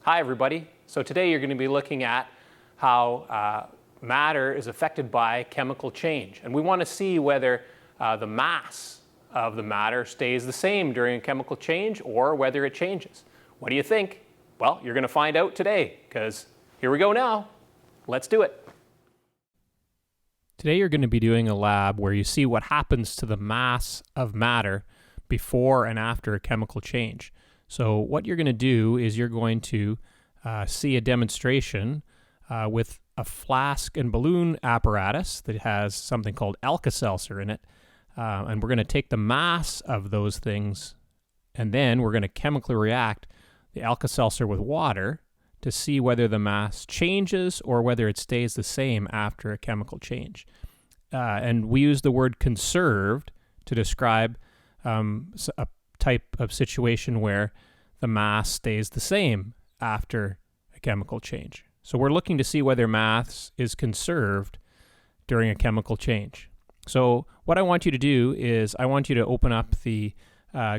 Hi everybody. So today you're going to be looking at how matter is affected by chemical change. And we want to see whether the mass of the matter stays the same during a chemical change or whether it changes. What do you think? Well, you're going to find out today because here we go now. Let's do it. Today you're going to be doing a lab where you see what happens to the mass of matter before and after a chemical change. So what you're going to do is you're going to see a demonstration with a flask and balloon apparatus that has something called Alka-Seltzer in it. And we're going to take the mass of those things and then we're going to chemically react the Alka-Seltzer with water to see whether the mass changes or whether it stays the same after a chemical change. And we use the word conserved to describe a type of situation where the mass stays the same after a chemical change. So we're looking to see whether mass is conserved during a chemical change. So what I want you to do is I want you to open up the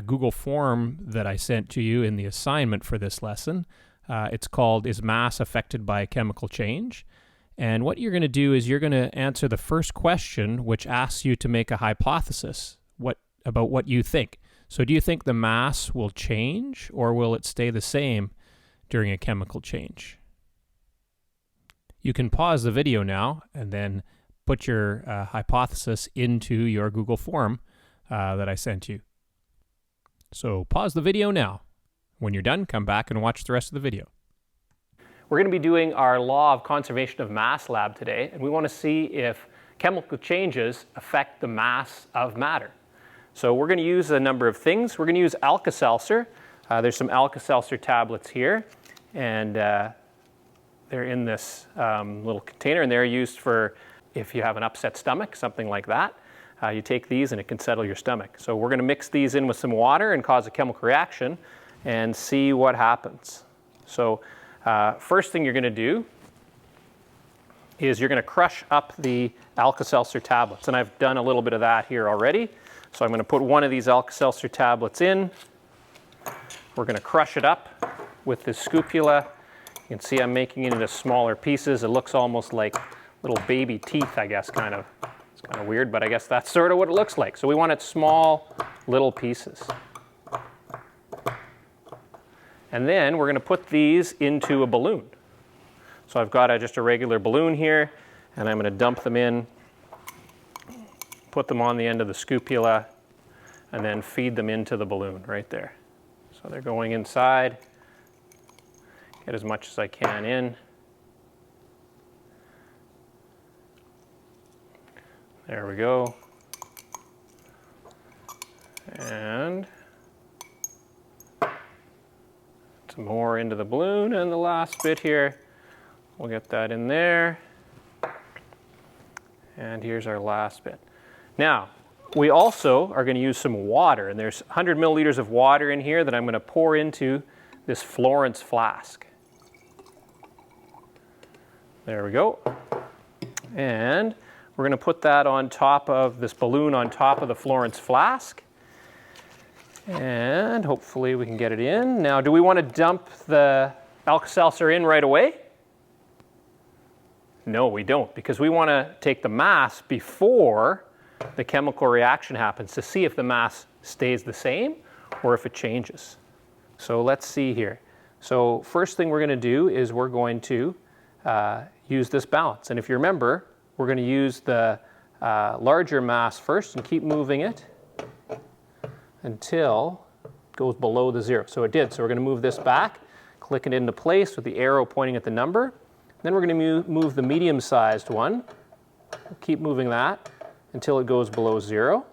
Google form that I sent to you in the assignment for this lesson. It's called, Is Mass Affected by Chemical Change? And what you're going to do is you're going to answer the first question, which asks you to make a hypothesis about what you think. So do you think the mass will change or will it stay the same during a chemical change? You can pause the video now and then put your hypothesis into your Google form that I sent you. So pause the video now. When you're done, come back and watch the rest of the video. We're going to be doing our Law of Conservation of Mass lab today, and we want to see if chemical changes affect the mass of matter. So we're going to use a number of things. We're going to use Alka-Seltzer. There's some Alka-Seltzer tablets here, and they're in this little container, and they're used for if you have an upset stomach, something like that. You take these and it can settle your stomach. So we're going to mix these in with some water and cause a chemical reaction and see what happens. So first thing you're going to do is you're going to crush up the Alka-Seltzer tablets. And I've done a little bit of that here already. So I'm going to put one of these Alka-Seltzer tablets in. We're going to crush it up with this scoopula. You can see I'm making it into smaller pieces. It looks almost like little baby teeth, I guess, kind of. It's kind of weird, but I guess that's sort of what it looks like. So we want it small, little pieces. And then we're going to put these into a balloon. So I've got just a regular balloon here, and I'm going to dump them in, put them on the end of the scoopula, and then feed them into the balloon right there. So they're going inside. Get as much as I can in. There we go. And some more into the balloon, and the last bit here, we'll get that in there. And here's our last bit. Now, we also are going to use some water, and there's 100 milliliters of water in here that I'm going to pour into this Florence flask. There we go. And we're going to put that on top of this balloon on top of the Florence flask. And hopefully we can get it in. Now, do we want to dump the Alka-Seltzer in right away? No, we don't, because we want to take the mass before the chemical reaction happens to see if the mass stays the same or if it changes. So let's see here. So first thing we're going to do is we're going to use this balance. And if you remember, we're going to use the larger mass first and keep moving it until it goes below the zero. So it did. So we're going to move this back, click it into place with the arrow pointing at the number. Then we're going to move the medium-sized one. Keep moving that until it goes below zero.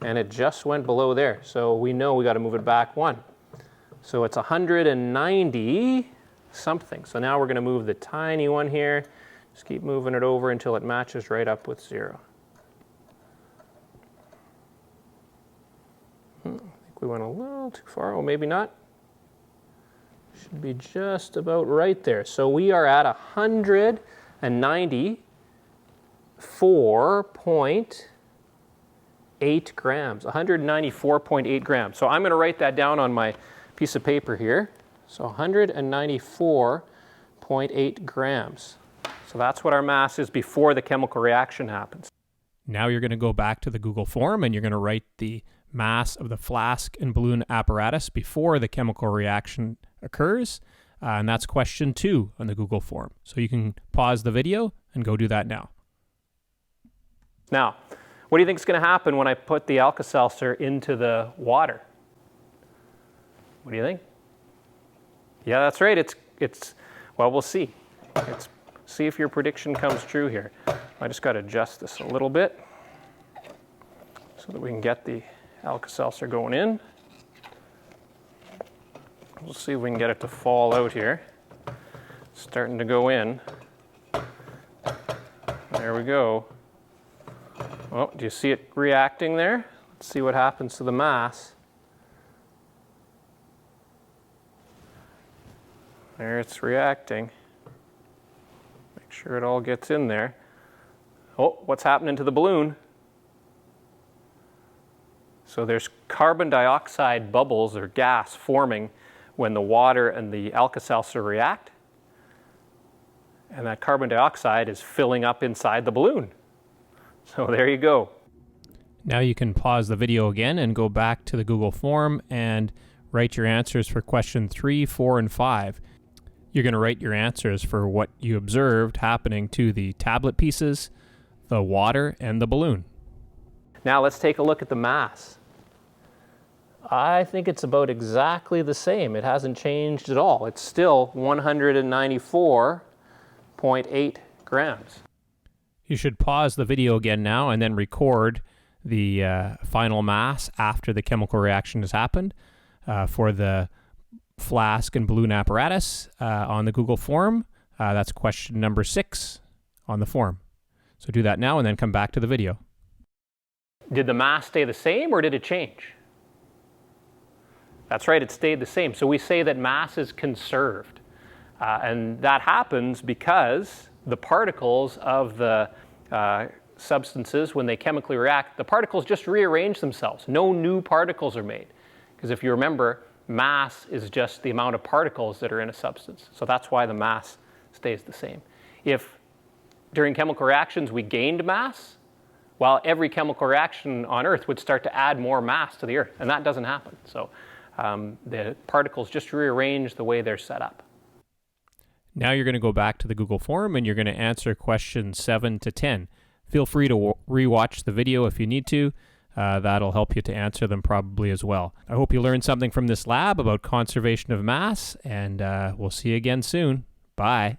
And it just went below there. So we know we got to move it back one. So it's 190 something. So now we're going to move the tiny one here. Just keep moving it over until it matches right up with zero. I think we went a little too far. Oh, maybe not. Should be just about right there. So we are at 194.8 8 grams, 194.8 grams. So I'm going to write that down on my piece of paper here. So 194.8 grams. So that's what our mass is before the chemical reaction happens. Now you're going to go back to the Google form and you're going to write the mass of the flask and balloon apparatus before the chemical reaction occurs. And that's question 2 on the Google form. So you can pause the video and go do that now. Now, what do you think is going to happen when I put the Alka-Seltzer into the water? What do you think? Yeah, that's right. Well, we'll see. See if your prediction comes true here. I just got to adjust this a little bit so that we can get the Alka-Seltzer going in. We'll see if we can get it to fall out here. It's starting to go in. There we go. Oh, do you see it reacting there? Let's see what happens to the mass. There it's reacting. Make sure it all gets in there. Oh, what's happening to the balloon? So there's carbon dioxide bubbles or gas forming when the water and the Alka-Seltzer react. And that carbon dioxide is filling up inside the balloon. So there you go. Now you can pause the video again and go back to the Google form and write your answers for question 3, 4, and 5. You're going to write your answers for what you observed happening to the tablet pieces, the water, and the balloon. Now let's take a look at the mass. I think it's about exactly the same. It hasn't changed at all. It's still 194.8 grams. You should pause the video again now and then record the final mass after the chemical reaction has happened for the flask and balloon apparatus on the Google form. That's question number 6 on the form. So do that now and then come back to the video. Did the mass stay the same or did it change? That's right, it stayed the same. So we say that mass is conserved. And that happens because the particles of the substances, when they chemically react, the particles just rearrange themselves. No new particles are made. Because if you remember, mass is just the amount of particles that are in a substance. So that's why the mass stays the same. If during chemical reactions we gained mass, well, every chemical reaction on Earth would start to add more mass to the Earth. And that doesn't happen. So the particles just rearrange the way they're set up. Now you're going to go back to the Google form and you're going to answer questions 7 to 10. Feel free to re-watch the video if you need to. That'll help you to answer them probably as well. I hope you learned something from this lab about conservation of mass, and we'll see you again soon. Bye.